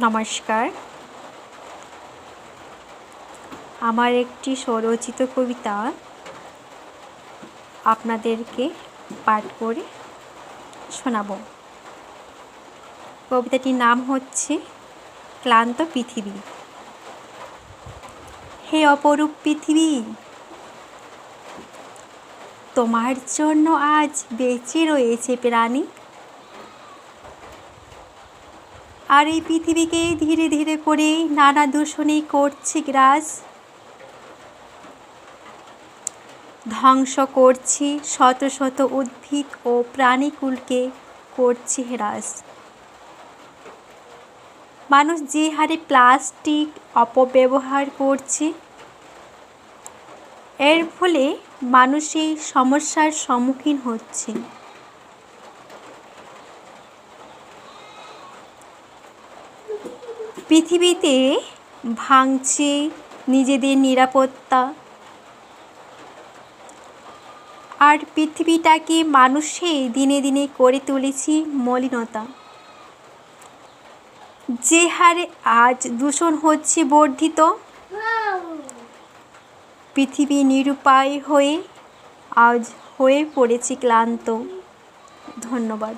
নমস্কার। আমার একটি স্বরচিত কবিতা আপনাদেরকে পাঠ করে শোনাব। কবিতাটির নাম হচ্ছে ক্লান্ত পৃথিবী। হে অপরূপ পৃথিবী, তোমার জন্য আজ বেঁচে রয়েছে প্রাণী। আর এই পৃথিবীকে ধীরে ধীরে করে নানা দূষণে করছে গ্রাস, ধ্বংস করছে শত শত উদ্ভিদ ও প্রাণীকুলকে করছে হ্রাস। মানুষ যে হারে প্লাস্টিক অপব্যবহার করছে, এর ফলে মানুষ এই সমস্যার সম্মুখীন হচ্ছে। পৃথিবীতে ভাঙছে নিজেদের নিরাপত্তা, আর পৃথিবীটাকে মানুষে দিনে দিনে করে তুলেছি মলিনতা। যে হারে আজ দূষণ হচ্ছে বর্ধিত, পৃথিবী নিরুপায় হয়ে আজ হয়ে পড়েছে ক্লান্ত। ধন্যবাদ।